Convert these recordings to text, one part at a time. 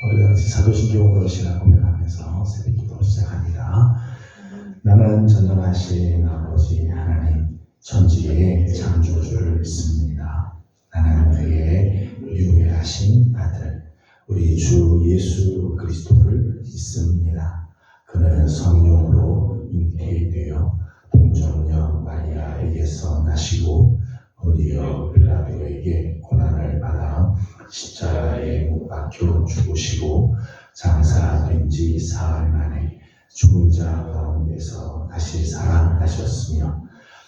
우리가 같이 사도신경으로 시작 고백하면서 새벽기도 시작합니다. 나는 전능하신 아버지 하나님 천지의 창조주를 믿습니다. 나는 그의 유일하신 아들 우리 주 예수 그리스도를 믿습니다. 그는 성령으로 잉태되어 동정녀 마리아에게서 나시고 본디오 빌라도에게 고난을 받아 십자가에 못 박혀 죽으시고 장사된 지 사흘 만에 죽은 자 가운데서 다시 살아나셨으며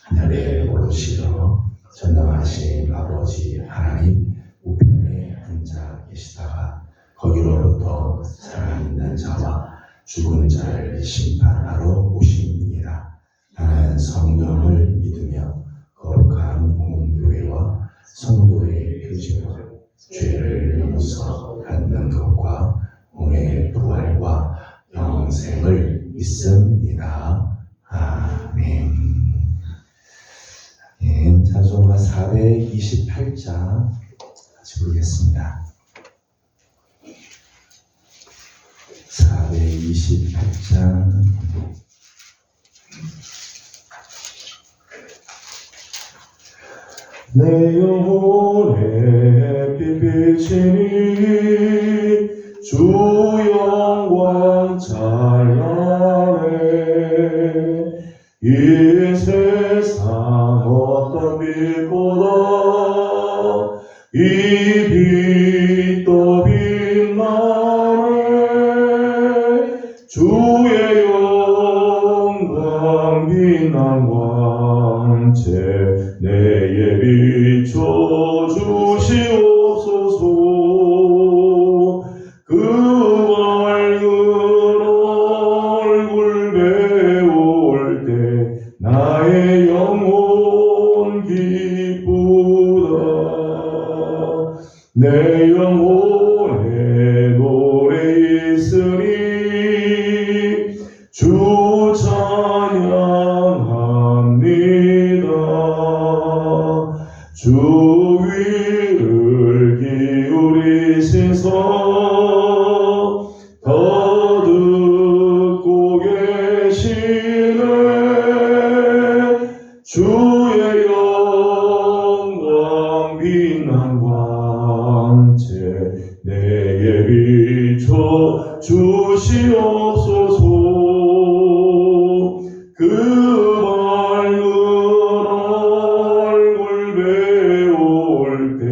하늘에 오르시러 전능하신 아버지 하나님 우편에 앉아 계시다가 거기로부터 살아있는 자와 죽은 자를 심판하러 오십니다. 나는 성령을 믿으며 거룩한 공교회와 성도의 교제와 죄를 용서 받는 것과 몸의 부활과 영생을 믿습니다. 아멘. 찬송가 428장 같이 부르겠습니다. 428장 내 영혼에 빛비치니 주 영광 찬란해 이 세상 어떤 빛보다 이 빛도 빛나네 주의 영광 빛난 광채 내게 비춰주시옵소서. 그 맑은 얼굴 배울 때 나의 영혼 기쁘다. 내 영혼에 노래 있으니 주 찬양합니다. 주 귀를 기울이시소 더 듣고 계시네 주의 영광 빛난 광채 내게 비춰 주시옵소서. 그 맑은 얼굴 배울 때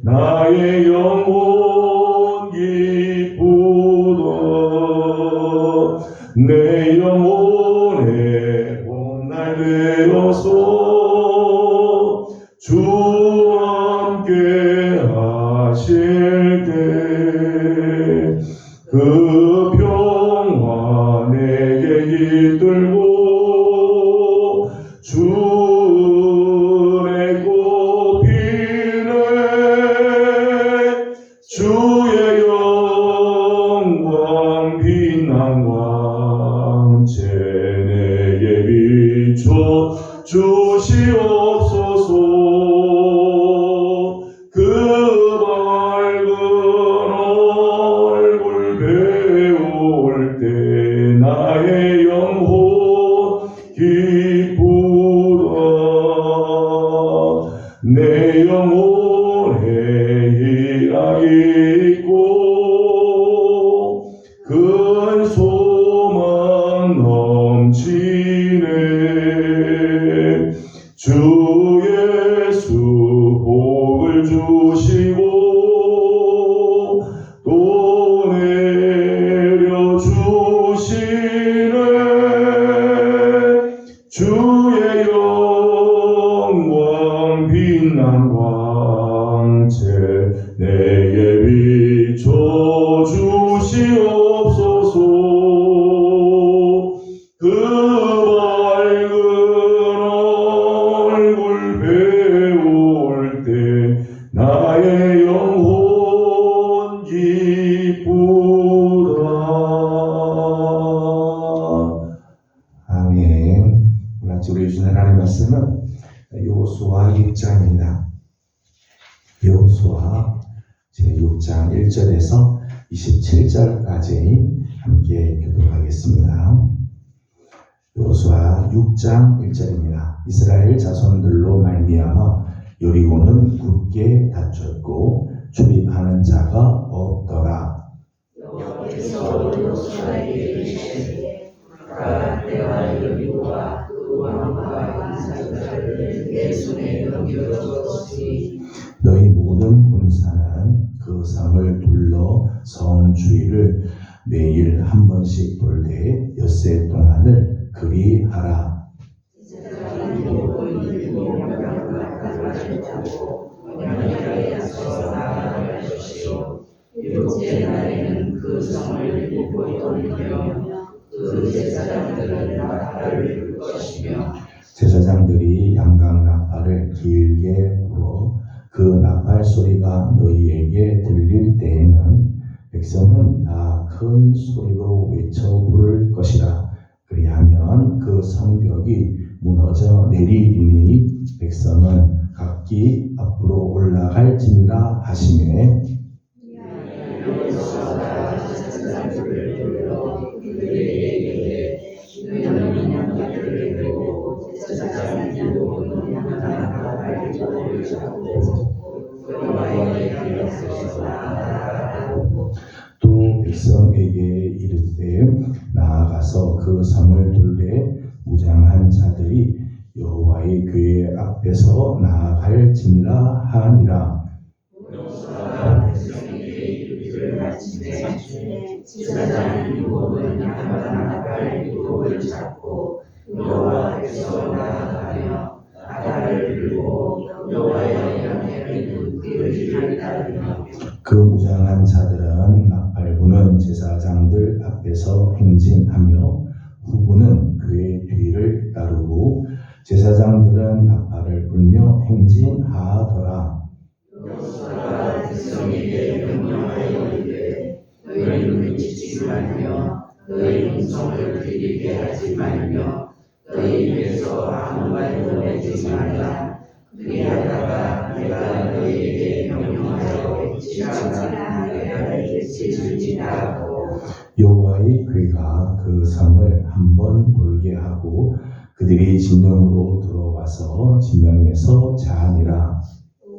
나의 영혼 기쁘다. 내 영혼에 봄날 되어서 주와 함께 하실 때 그 평화 내게 깃들고 주의 꽃피네 주의 영광 빛난 광채 내게 비춰 주시옵소서. 그 맑은 얼굴 배울 때 나의 영혼 기쁘다. 내 영혼에 희락이 있고 큰 소망 넘치네 주 예수 복을 주시고 또 내려주시네 주의 영광 빛난 광채 내게 비춰 주시옵소서. 그 맑은 얼굴 배울 때 나의 영혼 기쁘다. 아멘. 오늘 우리 주신 하나님의 말씀은 여호수아 6장입니다. 여호수아 제6장 1절에서 27절까지 함께 교독하겠습니다. 여호수아 6장 1절입니다. 이스라엘 자손들로 말미암아 여리고는 굳게 닫혔고 출입하는 자가 없더라. 여호와께서 여호수아에게 이르시되 그가 때와 여리고와 그 왕과 이스라엘을 내 손에 넘겨주었으니 너희 모든 군사는 그 성을 둘러 성 주위를 매일 한 번씩 돌되 엿새 동안을 그리하라. 일곱째 날에는 그 성을 일곱 돌리며 그 제사장들은 나팔을 불 것이며 제사장들이 양각 나팔을 길게 불어 그 나팔 소리가 너희에게 들릴 때에는 백성은 다 큰 소리로 외쳐 부를 것이라. 그리하면 그 성벽이 무너져 내리리니 백성은 각기 앞으로 올라갈지니라 하시매 여호수아가 제사장들을 불러 그들에게 이르되 너희는 양각을 들고 제사장 일곱은 양각 나팔을 잡고 여호와의 앞에서 나아가라. 또 백성에게 이르되 나아가서 그 성을 둘래 무장한 자들이 여호와의 궤 앞에서 나아갈지니라 하니라. 여호수아가 백성에게 이르기를 마침내 제사장 일곱은 양각 나팔 일곱을 잡고 여호와 앞에서 나아가며 나팔을 불고 여호와의 영예를 그 뒤를 따르며 그 무장한 자들은 나팔 부는 제사장들 앞에서 행진하며 후군은 그의 뒤를 따르고 제사장들은 나팔을 불며 행진하더라. 여호수아가 백성에게 명령하여 이르되 너희는 지치지 말며 너희 음성을 들리게 하지 말며 너희 입에서 아무 말도 내지 말라. 그리하다가 내가 너희에게 명령하여 지지 않게 지질지라 하고 여호와의 궤가 그 성을 한 번 돌게 하고 그들이 진영으로 들어와서 진영에서 자니라.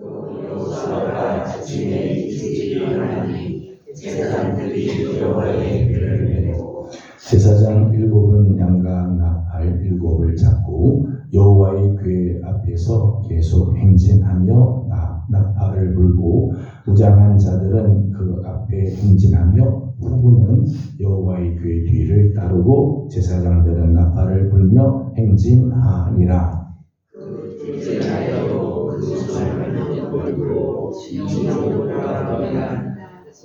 또 여호수아가 아침에 일찍 일어나니 제사장들이 여호와의 궤를 메고 제사장 일곱은 양각 나팔 일곱을 잡고 여호와의 궤 앞에서 계속 행진하며 나팔을 불고 무장한 자들은 그 앞에 행진하며 후군은 여호와의 궤 뒤를 따르고 제사장들은 나팔을 불며 행진하니라. 그 둘째 날에도 그 성을 돌고 진영으로 돌아가면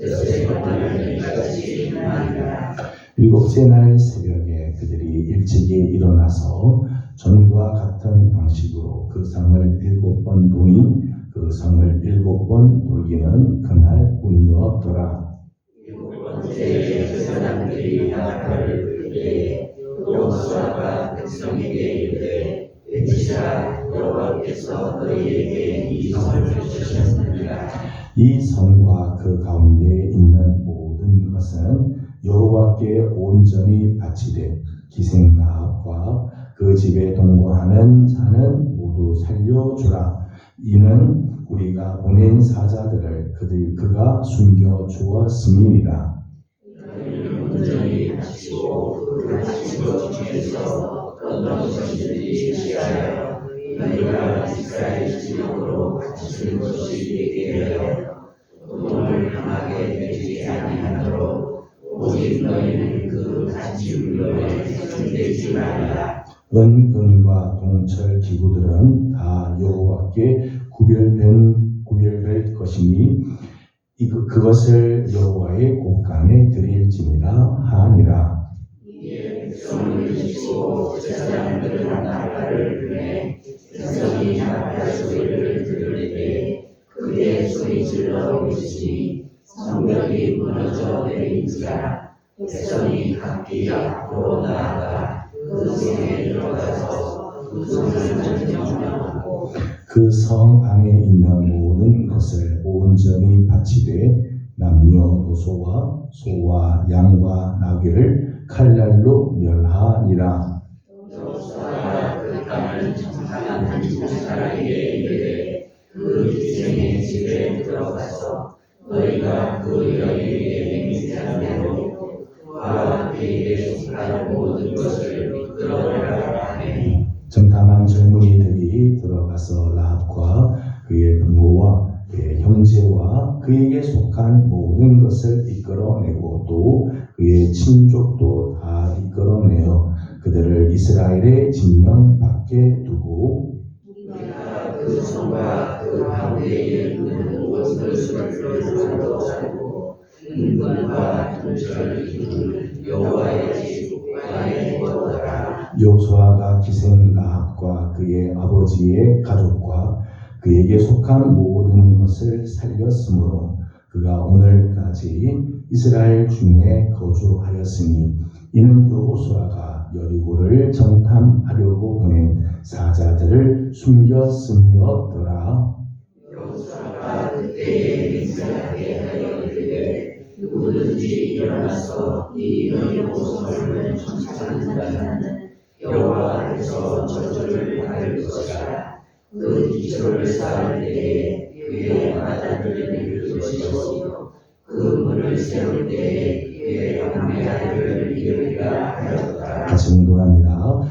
엿새 동안까지 행하니라. 일곱째 날 새벽에 그들이 일찍이 일어나서 전과 같은 방식으로 그 성을 7번 도니 그 성을 7번 돌기는 그날 뿐이었더라. 일곱 번째 제사장들이 나팔을 불 때에 여호수아가 백성에게 이르되 외치라. 여호와께서 너희에게 이 성을 주셨느니라. 이 성과 그 가운데 있는 모든 것은 여호와께 온전히 바치되 기생나합과 그 집에 동거하는 자는 모두 살려주라. 이는 우리가 보낸 사자들을 그가 숨겨 주었음이니라. 너희는 온전히 바치고 그 바친 것 중에서 어떤 것이든지 지시하여 너희가 이스라엘 지역으로 바치는 것이 되게 하여 돈을 강하게 내지 아니하도록 오직 너희는 그 바친 물건에 손대지 말라. 은금과 동철 기구들은 다 여호와께 구별될 것이니 그것을 여호와의 곳간에 드릴지니라 하니라. 이에 백성을 지치고 제사장들은 나팔을 불매 백성이 나팔 소리를 들을 때에 크게 소리질러 외치니 성벽이 무너져 내린지라. 백성이 각기 앞으로 나아가 그 성에 들어가서 그 성을 점령하고 그 성 안에 있는 모든 것을 온전히 바치되 남녀노소와 소와 양과 나귀를 칼날로 멸하니라. 여호수아가 그 땅을 정탐한 한 사람에게 이르되 그 기생의 집에 들어가서 너희가 그 여인에게 맹세한 대로 그와 그에게 속한 모든 것을 이끌어내라 하니 정탐한 젊은이들이 들어가서 라합과 그의 부모와 그의 형제와 그에게 속한 모든 것을 이끌어내고 또 그의 친족도 다 이끌어내어 그들을 이스라엘의 진영 밖에 두고 우리가 그 성과 그 가운데에 있는 모든 것을 살고 은근과 동철을 이룬 여호와의 집 안에 두었더라. 여호수아가 기생 라합과 그의 아버지의 가족과 그에게 속한 모든 것을 살렸으므로 그가 오늘까지 이스라엘 중에 거주하였으니 이는 여호수아가 여리고를 정탐하려고 보낸 사자들을 숨겼음이었더라. 여호수아가 그때에 맹세하게 하여 이르되 누구든지 일어나서 이 여리고성을 정탐하는 자는 여호와께서 저주를 받을 것이라. 그 기초를 쌓을 때에 그의 아들을 이룰 것이요 그 문을 세울 때에 그의 막내 아들을 이루리라 하였다. 같이 운동합니다.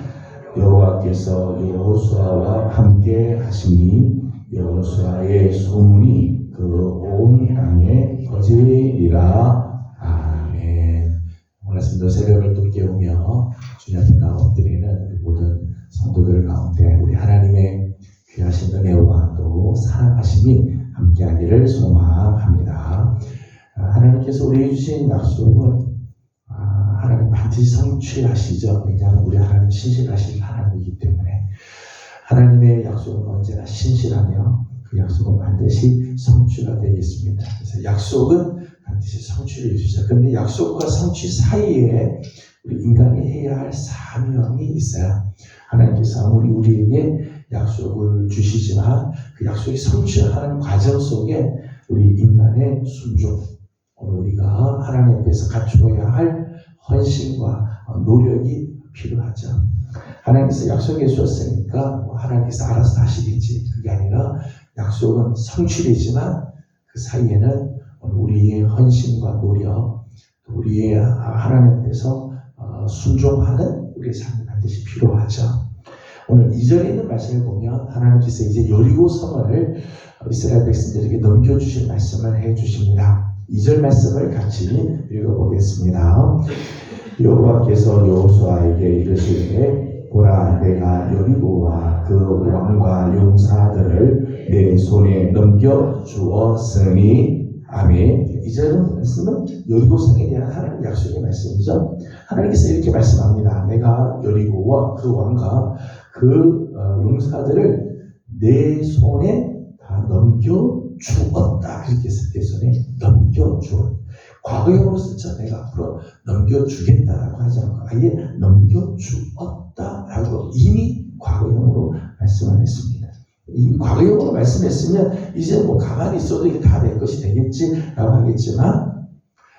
여호와께서 여호수아와 함께 하시니 여호수아의 소문이 그 온 땅에 퍼지리라. 아멘. 오늘 아침도 새벽을 또 깨우며 주님 앞에 엎드리는 우리 모든 성도들 가운데 우리 하나님의 귀하신 은혜와 또 사랑하심이 함께하기를 소망합니다. 하나님께서 우리에게 주신 약속은 하나님 반드시 성취하시죠. 왜냐하면 우리 하나님 신실하신 하나님이기 때문에 하나님의 약속은 언제나 신실하며 그 약속은 반드시 성취가 되겠습니다. 그래서 약속은 반드시 성취를 해주죠. 그런데 약속과 성취 사이에 우리 인간이 해야 할 사명이 있어요. 하나님께서 아무리 우리에게 약속을 주시지만 그 약속이 성취하는 과정 속에 우리 인간의 순종, 우리가 하나님 앞에서 갖추어야 할 헌신과 노력이 필요하죠. 하나님께서 약속해 주셨으니까 하나님께서 알아서 하시겠지. 그게 아니라 약속은 성취되지만 그 사이에는 우리의 헌신과 노력, 우리의 하나님 앞에서 순종하는 우리의 삶이 반드시 필요하죠. 오늘 2절에 있는 말씀을 보면 하나님께서 이제 여리고 성을 이스라엘 백성들에게 넘겨주신 말씀을 해주십니다. 2절 말씀을 같이 읽어보겠습니다. 여호와께서 여호수아에게 이르시되 보라 내가 여리고와 그 왕과 용사들을 내 손에 넘겨주었으니 아멘. 2절 말씀은 여리고 성에 대한 하나님의 약속의 말씀이죠. 하나님께서 이렇게 말씀합니다. 내가 여리고와 그 왕과 그 용사들을 내 손에 다 넘겨주었다. 그렇게 했을 때 손에 넘겨주었다. 과거형으로 쓰죠. 내가 앞으로 넘겨주겠다라고 하지 않고 아예 넘겨주었다라고 이미 과거형으로 말씀을 했습니다. 이미 과거형으로 말씀했으면 이제 뭐 가만히 있어도 이게 다 내 것이 되겠지라고 하겠지만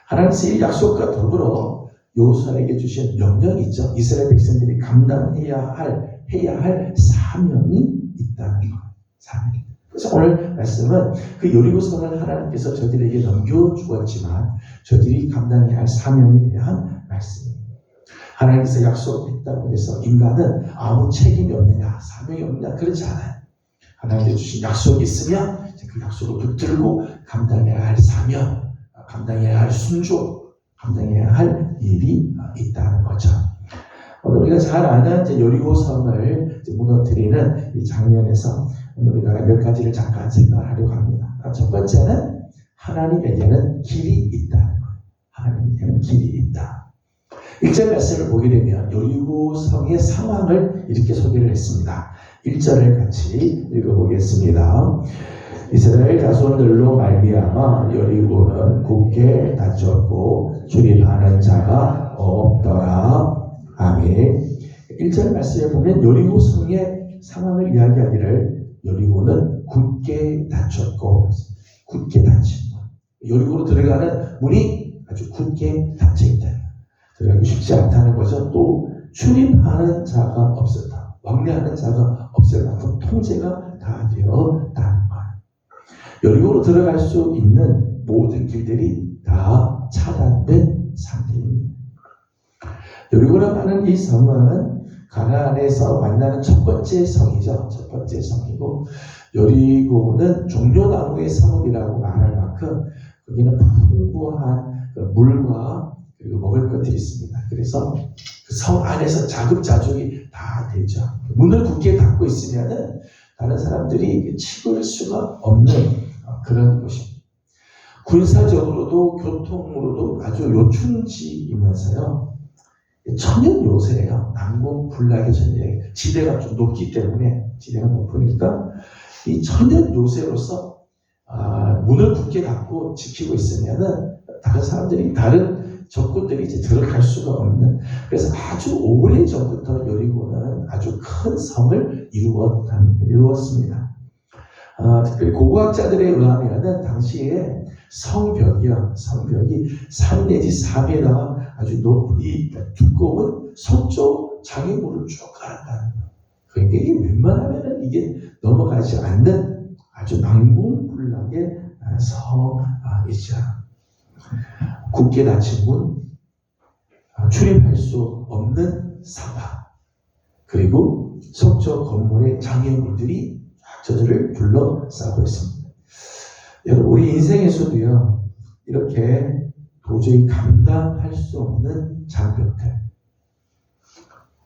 하나님께서 이 약속과 더불어 여호수아에게 주신 명령이 있죠. 이스라엘 백성들이 감당해야 할 사명이 있다는 거예요. 사명이. 그래서 오늘 말씀은 그 여리고 성을 하나님께서 저들에게 넘겨주었지만 저들이 감당해야 할 사명에 대한 말씀입니다. 하나님께서 약속했다고 해서 인간은 아무 책임이 없느냐, 사명이 없느냐 그렇지 않아요. 하나님께서 주신 약속이 있으면 그 약속을 붙들고 감당해야 할 사명, 감당해야 할 순종, 감당해야 할 일이 있다는 거죠. 오늘 우리가 잘 아는 여리고 성을 무너뜨리는 이 장면에서 오늘 우리가 몇 가지를 잠깐 생각하려고 합니다. 첫 번째는 하나님에게는 길이 있다는 거예요. 하나님에게는 길이 있다. 1절 말씀을 보게 되면 여리고 성의 상황을 이렇게 소개를 했습니다. 1절을 같이 읽어보겠습니다. 이스라엘 자손들로 말미암아 여리고는 굳게 닫혔고 출입하는 자가 없더라. 아멘. 1절 말씀에 보면 여리고 성의 상황을 이야기하기를 여리고는 굳게 닫혔고 굳게 닫힌 것. 여리고로 들어가는 문이 아주 굳게 닫혀 있다. 들어가기 쉽지 않다는 거죠. 또 출입하는 자가 없었다. 왕래하는 자가 없을 만큼 통제가 다 되었다는 거예요. 여리고로 들어갈 수 있는 모든 길들이 다 차단된 상태입니다. 여리고라고 하는 이 성은 가나안에서 만나는 첫 번째 성이죠. 첫 번째 성이고, 여리고는 종려나무의 성읍이라고 말할 만큼 거기는 풍부한 물과 그리고 먹을 것들이 있습니다. 그래서 그 성 안에서 자급자족이 다 되죠. 문을 굳게 닫고 있으면은 다른 사람들이 치고올 수가 없는 그런 곳입니다. 군사적으로도 교통으로도 아주 요충지이면서요, 천연 요새예요. 남궁 불락의 전쟁. 지대가 좀 높기 때문에, 지대가 높으니까 이 천연 요새로서 문을 굳게 닫고 지키고 있으면은 다른 사람들이, 다른 적군들이 이제 들어갈 수가 없는, 그래서 아주 오래 전부터 여리고는 아주 큰 성을 이루었습니다. 특별히 고고학자들에 의하면은 당시에 성벽이 3 내지 4m 아주 높이 두꺼운 석조 장애물을 쭉 깔았다는 거예요. 그러니까 이게 웬만하면은 이게 넘어가지 않는 아주 난공불락의 성이죠. 굳게 닫힌 문, 출입할 수 없는 사막, 그리고 석조 건물의 장애물들이 저들을 둘러싸고 있습니다. 여러분, 우리 인생에서도요, 이렇게 도저히 감당할 수 없는 장벽들,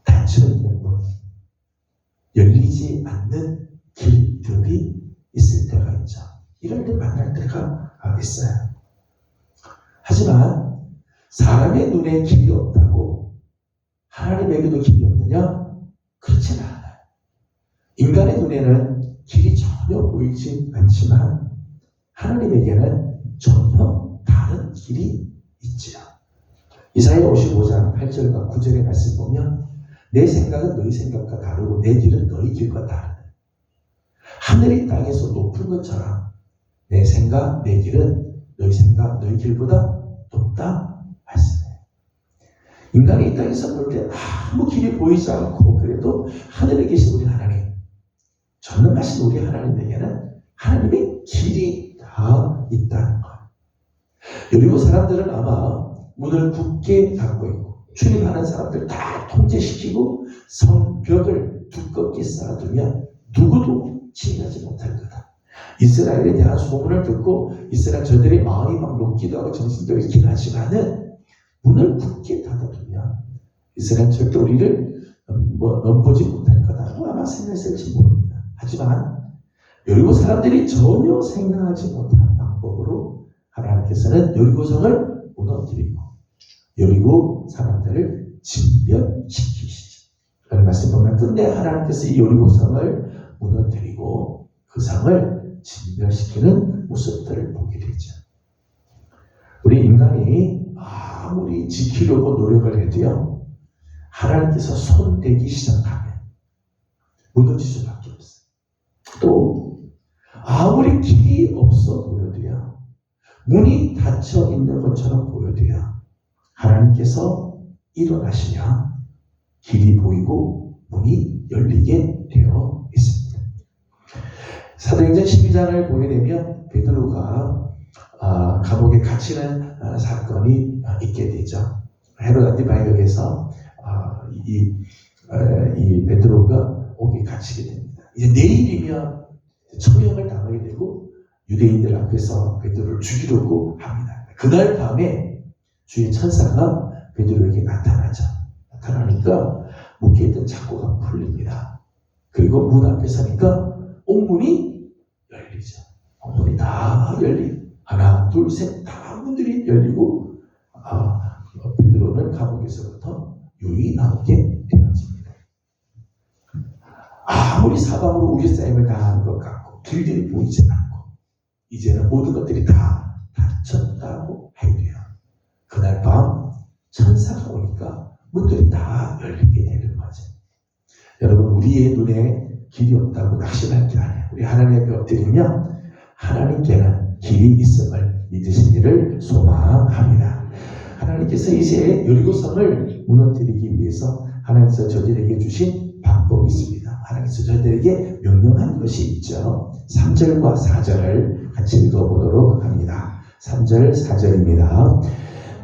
닫혀있는 문, 열리지 않는 길들이 있을 때가 있죠. 이럴 때 만날 때가 있어요. 하지만 사람의 눈에 길이 없다고 하나님에게도 길이 없느냐? 그렇지는 않아요. 인간의 눈에는 길이 전혀 보이지 않지만 하나님에게는 전혀 다른 길이 있지요. 이사야 55장 8절과 9절의 말씀 보면 내 생각은 너희 생각과 다르고 내 길은 너희 길과 다르다. 하늘이 땅에서 높은 것처럼 내 생각, 내 길은 너희 생각, 너희 길보다 높다 말씀해요. 인간이 이 땅에서 볼 때 아무 길이 보이지 않고 그래도 하늘에 계신 우리 하나님, 전능하신 우리 하나님에게는 하나님의 길이 다 있다는 거예요. 여리고 사람들은 아마 문을 굳게 닫고 있고 출입하는 사람들 다 통제시키고 성벽을 두껍게 쌓아두면 누구도 침입하지 못할 거다. 이스라엘에 대한 소문을 듣고 이스라엘 저들의 마음이 막 녹기도 하고 정신도 있긴 하지만은 문을 굳게 닫아두면 이스라엘 절대 우리를 넘보지 못할 거다라고 아마 생각했을지 모릅니다. 하지만 여리고 사람들이 전혀 생각하지 못한 방법으로 하나님께서는 여리고성을 무너뜨리고 여리고 사람들을 진멸시키시죠. 그런 말씀 보면 끝내 하나님께서 이 여리고성을 무너뜨리고 그 성을 진멸시키는 모습들을 보게 되죠. 우리 인간이 아무리 지키려고 노력을 해도요, 하나님께서 손대기 시작하면 무너질 수밖에 없어요. 또 아무리 길이 없어 보여도요, 문이 닫혀 있는 것처럼 보여도요, 하나님께서 일어나시면 길이 보이고 문이 열리게 되어 있습니다. 사도행전 12장을 보게 되면 베드로가 감옥에 갇히는 사건이 있게 되죠. 헤롯 안티파에게서 이 베드로가 옥에 갇히게 됩니다. 이제 내일이면 처형을 당하게 되고 유대인들 앞에서 베드로를 죽이려고 합니다. 그날 밤에 주의 천사가 베드로에게 나타나죠. 나타나니까 묶여있던 창고가 풀립니다. 그리고 문 앞에 서니까 옥문이 열리죠. 옥문이 다 열리고 하나, 둘, 셋 다 문들이 열리고 베드로는 감옥에서부터 유유히 나오게 되어집니다. 아무리 사방으로 우리싸임을 당하는 것 같고 길들이 보이지 않고 이제는 모든 것들이 다 닫혔다고 해도요, 그날 밤 천사가 오니까 문들이 다 열리게 되는 거죠. 여러분, 우리의 눈에 길이 없다고 낙심할 게 아니에요. 우리 하나님 앞에 엎드리면 하나님께는 길 길이 있음을 믿으시기를 소망합니다. 하나님께서 이제 여리고성을 무너뜨리기 위해서 하나님께서 저들에게 주신 방법이 있습니다. 하나님께서 저들에게 명령한 것이 있죠. 3절과 4절을 같이 읽어보도록 합니다. 3절 4절입니다.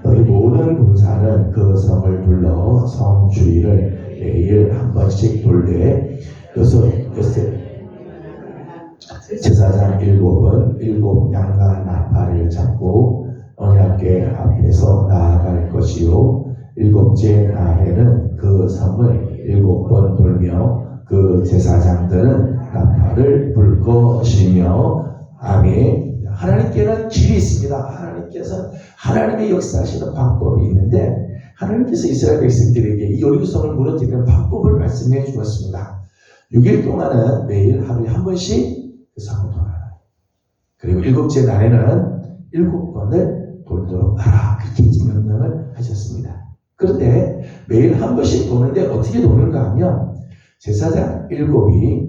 너희 모든 군사는 그 성을 둘러 성 주위를 매일 한 번씩 돌되 여섯 제사장 7은 7 양각 나팔을 잡고 언약궤 앞에서 나아갈 것이요 7째 날에는 그 성을 7번 돌며 그 제사장들은 나팔을 불 것이며 아멘. 하나님께는 길이 있습니다. 하나님께서 하나님의 역사하시는 방법이 있는데 하나님께서 이스라엘 백성들에게 이 여리고성을 무너뜨리는 방법을 말씀해 주었습니다. 6일 동안은 매일 하루에 한 번씩 그 성을 돌아라. 그리고 7째 날에는 7번을 돌도록 하라. 그렇게 명령을 하셨습니다. 그런데 매일 한 번씩 도는데 어떻게 도는가 하면 제사장 7이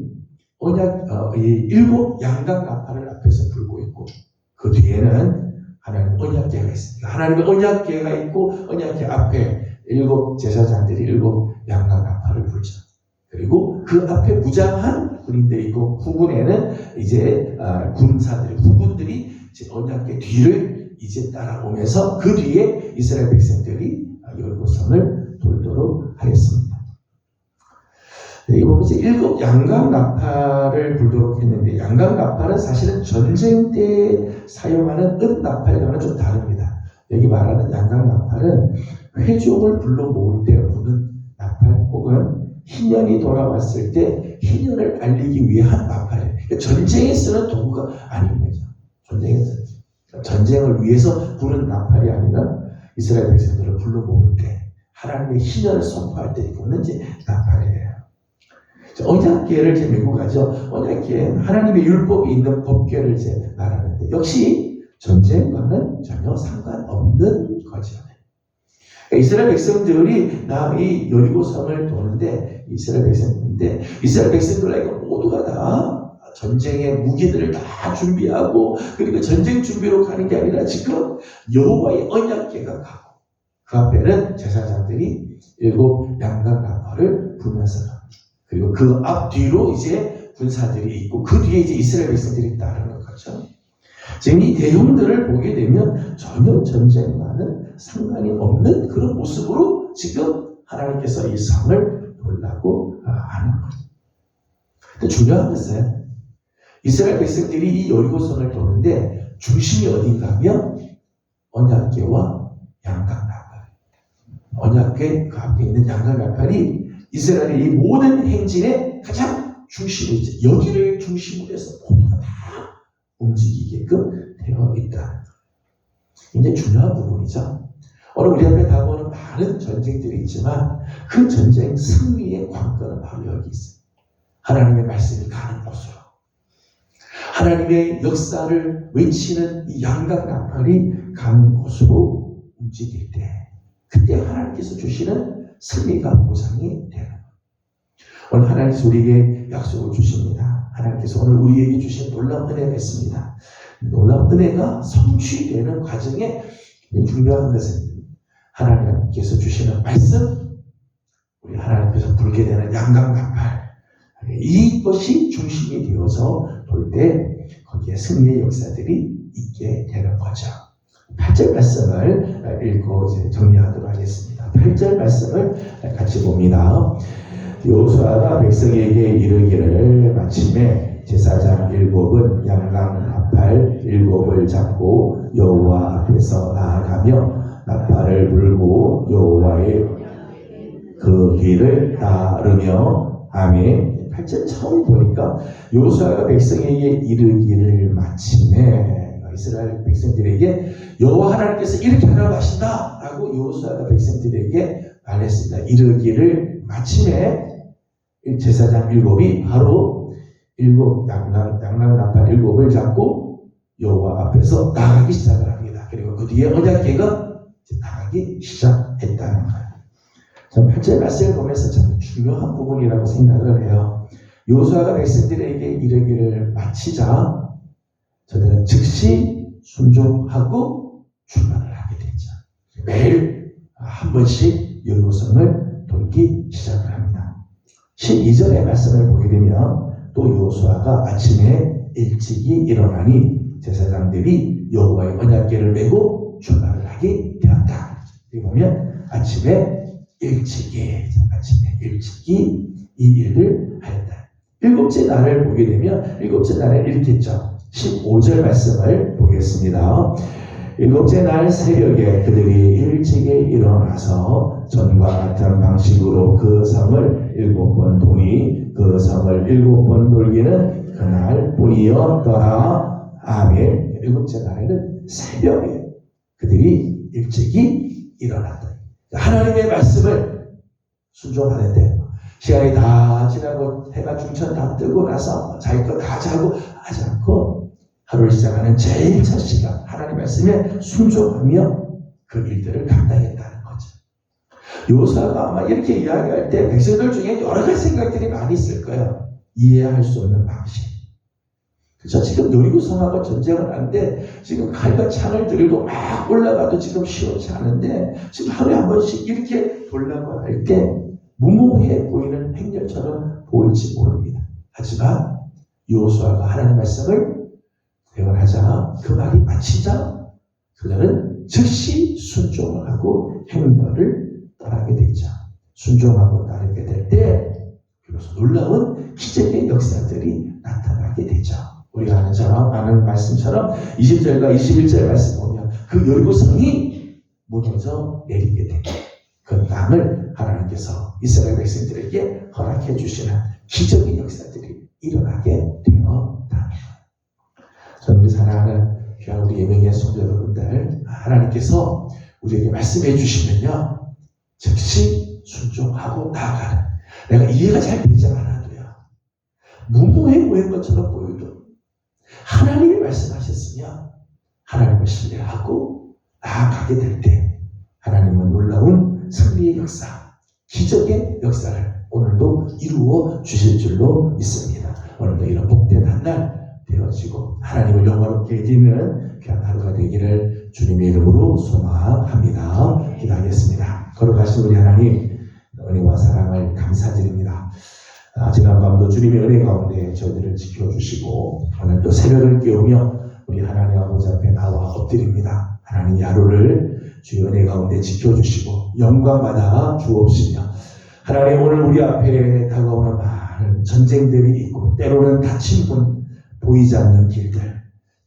이 7 양각 나팔을 앞에서 불고 있고 그 뒤에는 하나님 언약궤가 있습니다. 하나님의 언약궤가 있고 언약궤 앞에 7 제사장들이 7 양각 나팔을 불죠. 그리고 그 앞에 무장한 군인들이 있고 후군에는 이제 군사들이 후군들이 이제 언약궤 뒤를 이제 따라오면서 그 뒤에 이스라엘 백성들이 여리고성을 돌도록 하였습니다. 이 보면 이제 7 양각 나팔을 불도록 했는데 양각 나팔은 사실은 전쟁 때 사용하는 은 나팔과는 좀 다릅니다. 여기 말하는 양각 나팔은 회중을 불러 모을 때 부는 나팔 혹은 희년이 돌아왔을 때 희년을 알리기 위한 나팔이에요. 그러니까 전쟁에 쓰는 도구가 아닌 거죠. 전쟁을 위해서 부는 나팔이 아니라 이스라엘 백성들을 불러 모을 때 하나님의 희년을 선포할 때 부는 이제 나팔이에요. 언약궤를 이제 메고 가죠. 언약궤는 하나님의 율법이 있는 법궤를 이제 말하는데 역시 전쟁과는 전혀 상관없는 거죠. 이스라엘 백성들이 이 여리고성을 도는데 이스라엘 백성들에게 모두가 다 전쟁의 무기들을 다 준비하고 그리고 전쟁 준비로 가는 게 아니라 지금 여호와의 언약궤가 가고 그 앞에는 제사장들이 7 양각 나팔을 불면서 갑니다. 그리고 그 앞뒤로 이제 군사들이 있고 그 뒤에 이제 이스라엘 백성들이 따르는 거죠. 지금 이 내용들을 보게 되면 전혀 전쟁과는 상관이 없는 그런 모습으로 지금 하나님께서 이 성을 돌라고 하는 거예요. 근데 중요한 것은 이스라엘 백성들이 이 여리고성을 도는데 중심이 어딘가 하면 언약궤와 양각 나팔. 언약궤 그 앞에 있는 양각 나팔이 이스라엘의 이 모든 행진의 가장 중심이 있죠. 여기를 중심으로 해서 모두가 다 움직이게끔 되어 있다. 굉장히 중요한 부분이죠. 오늘 우리 앞에 다가오는 많은 전쟁들이 있지만 그 전쟁 승리의 관건은 바로 여기 있어요. 하나님의 말씀이 가는 곳으로. 하나님의 역사를 외치는 이 양각 나팔이 가는 곳으로 움직일 때 그때 하나님께서 주시는 승리가 보장이 되는 거예요. 오늘 하나님께서 우리에게 약속을 주십니다. 하나님께서 오늘 우리에게 주신 놀라운 은혜가 있습니다. 놀라운 은혜가 성취되는 과정에 중요한 것은 하나님께서 주시는 말씀, 우리 하나님께서 불게 되는 양각 나팔, 이것이 중심이 되어서 돌 때 거기에 승리의 역사들이 있게 되는 거죠. 8절 말씀을 읽고 이제 정리하도록 하겠습니다. 8절 말씀을 같이 봅니다. 여호수아가 백성에게 이르기를 마침에 제사장 7은 양각 나팔 7을 잡고 여호와 앞에서 나아가며 나팔을 불고 여호와의 그 뒤를 따르며 아멘. 8절 처음 보니까 여호수아가 백성에게 이르기를 마침에 이스라엘 백성들에게 여호와 하나님께서 이렇게 하라고 하신다 라고 여호수아가 백성들에게 말했습니다. 이르기를 마침에 제사장 7이 바로 7 양각 나팔 7을 잡고 여호와 앞에서 나가기 시작을 합니다. 그리고 그 뒤에 언약궤가 나가기 시작했다는 거예요. 전 8절 말씀을 보면서 참 중요한 부분이라고 생각을 해요. 여호수아가 백성들에게 이르기를 마치자 저들은 즉시 순종하고 출발을 하게 되죠. 매일 한 번씩 여리고성을 돌기 시작을 합니다. 12절의 말씀을 보게 되면 또 여호수아가 아침에 일찍이 일어나니 제사장들이 여호와의 언약궤를 메고 출발을 하게 되었다. 여기 보면 아침에 일찍이 이 일을 하였다. 일곱째 날을 보게 되면 일곱째 날에 이렇게 했죠. 15절 말씀을 보겠습니다. 일곱째 날 새벽에 그들이 일찍이 일어나서 전과 같은 방식으로 그 성을 7번 도니 그 성을 7번 돌기는 그날 뿐이었더라. 아멘. 일곱째 날에는 새벽에 그들이 일찍이 일어났다. 하나님의 말씀을 순종하는데 시간이 다 지나고 해가 중천 다 뜨고 나서 자기 거 다 자고 하지 않고 하루를 시작하는 제일 첫 시간 하나님 말씀에 순종하며 그 일들을 감당했다는 거죠. 여호수아가 아마 이렇게 이야기할 때 백성들 중에 여러 가지 생각들이 많이 있을 거예요. 이해할 수 없는 방식. 그렇죠? 지금 여리고성하고 전쟁을 하는데 지금 칼과 창을 들고 막 올라가도 지금 쉬웠지 않은데 지금 하루에 한 번씩 이렇게 돌라고 할 때 무모해 보이는 행렬처럼 보일지 모릅니다. 하지만 여호수아가 하나님 말씀을 대언하자 그 말이 마치자 그들은 즉시 순종을 하고 행렬을 떠나게 되죠. 순종하고 따르게 될 때 비로소 놀라운 기적의 역사들이 나타나게 되죠. 우리가 아는 말씀처럼 20절과 21절 말씀 보면 그 여리고성이 무너져 내리게 됩니다. 그 땅을 하나님께서 이스라엘 백성들에게 허락해 주시는 기적의 역사들이 일어나게 되었다. 저는 우리 사랑하는 귀한 우리 예명의 성도 여러분들, 하나님께서 우리에게 말씀해 주시면요 즉시 순종하고 나아가는, 내가 이해가 잘 되지 않아도요 무모해 보이는 것처럼 보여도 하나님이 말씀하셨으면 하나님을 신뢰하고 나아가게 될 때 하나님은 놀라운 승리의 역사, 기적의 역사를 오늘도 이루어 주실 줄로 믿습니다. 오늘도 이런 복된 한 날 되어지고 하나님을 영광롭게 해드리는 귀한 하루가 되기를 주님의 이름으로 소망합니다. 기도하겠습니다. 거룩하신 우리 하나님, 은혜와 사랑을 감사드립니다. 지난 밤도 주님의 은혜 가운데 저희들을 지켜주시고 오늘도 새벽을 깨우며 우리 하나님 아버지 앞에 나와 엎드립니다. 하나님 이 하루를 주의 은혜 가운데 지켜주시고 영광받아 주옵시며 하나님 오늘 우리 앞에 다가오는 많은 전쟁들이 있고 때로는 다친 분, 보이지 않는 길들,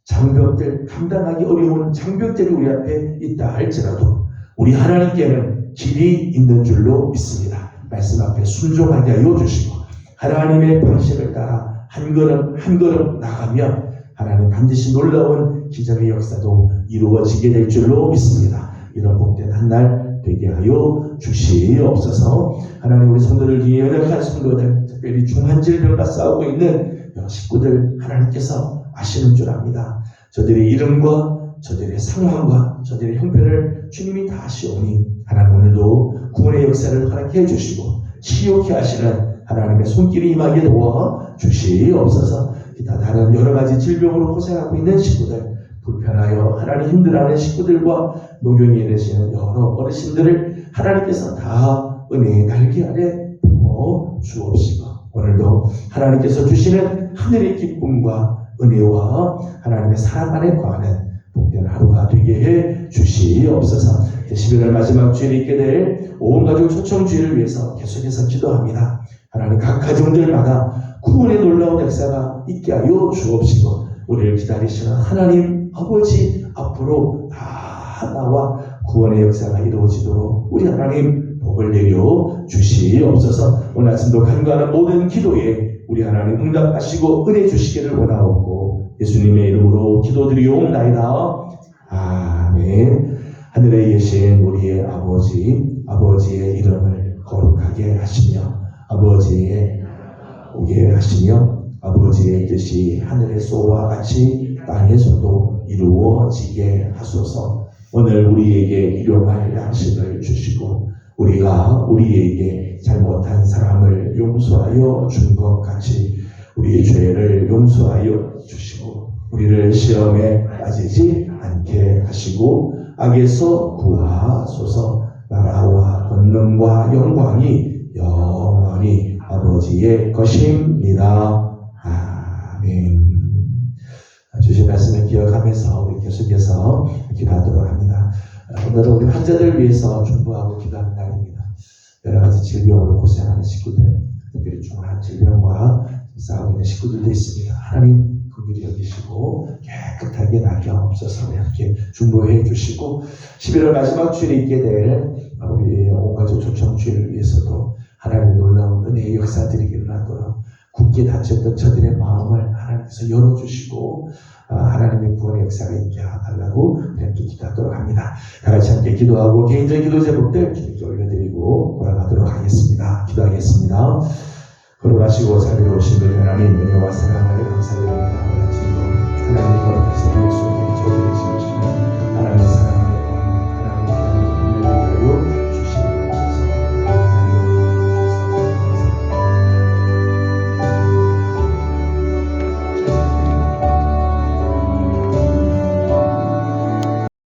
장벽들, 감당하기 어려운 장벽들이 우리 앞에 있다 할지라도 우리 하나님께는 길이 있는 줄로 믿습니다. 말씀 앞에 순종하게 하여 주시고 하나님의 방식을 따라 한 걸음 한 걸음 나가면 하나님 반드시 놀라운 기적의 역사도 이루어지게 될 줄로 믿습니다. 이런 복된 한 날 되게 하여 주시옵소서. 하나님 우리 성도들 중에 연약한 성도들, 특별히 중한 질병과 싸우고 있는 여러 식구들 하나님께서 아시는 줄 압니다. 저들의 이름과 저들의 상황과 저들의 형편을 주님이 다 아시오니 하나님 오늘도 구원의 역사를 허락해 주시고 치유케 하시는 하나님의 손길이 임하게 도와 주시옵소서. 기타 다른 여러 가지 질병으로 고생하고 있는 식구들, 불편하여 하나님 힘들어하는 식구들과 노경에 계시는 여러 어르신들을 하나님께서 다 은혜의 날개 아래 품어 주옵시고 오늘도 하나님께서 주시는 하늘의 기쁨과 은혜와 하나님의 사랑 안에 거하는 복된 하루가 되게 해 주시옵소서. 11월 마지막 주일에 있게 될 온 가족 초청 주일을 위해서 계속해서 기도합니다. 하나님 각 가정들마다 구원의 놀라운 역사가 있게 하여 주옵시고 우리를 기다리시는 하나님 아버지 앞으로 다 나와 구원의 역사가 이루어지도록 우리 하나님 복을 내려 주시옵소서. 오늘 아침도 간구하는 모든 기도에 우리 하나님 응답하시고 은혜 주시기를 원하옵고 예수님의 이름으로 기도드리옵나이다. 아멘. 하늘에 계신 우리의 아버지의 이름을 거룩하게 하시며 아버지의 오게 하시며 아버지의 뜻이 하늘에서와 같이 땅에서도 이루어지게 하소서. 오늘 우리에게 일용할 양식을 주시고 우리가 우리에게 잘못한 사람을 용서하여 준 것 같이 우리의 죄를 용서하여 주시고 우리를 시험에 빠지지 않게 하시고 악에서 구하소서. 나라와 권능과 영광이 영원히 아버지의 것입니다. 아멘. 주신 말씀을 기억하면서 우리 계속해서 기도하도록 합니다. 오늘은 우리 환자들 위해서 중보하고 기도하는 날입니다. 여러 가지 질병으로 고생하는 식구들, 특별히 중한 질병과 싸우고 있는 식구들도 있습니다. 하나님 긍휼히 여기시고 깨끗하게 나게 하옵소서. 우리 함께 중보해 주시고 11월 마지막 주일에 있게 될 우리 온가족 초청주일을 위해서도 하나님의 놀라운 은혜의 역사들이 일어나도록 굳게 닫혔던 저들의 마음을 하나님께서 열어주시고 하나님의 구원의 역사가 있게 하달라고 이렇게 기도하도록 합니다. 다 같이 함께 기도하고 개인적인 기도 제목들 주님께 올려드리고 돌아가도록 하겠습니다. 기도하겠습니다. 걸어가시고 자비로우신 우리 하나님 은혜와 사랑을 감사드립니다. 하나님 거룩하신 예수님의 조대를 지으시고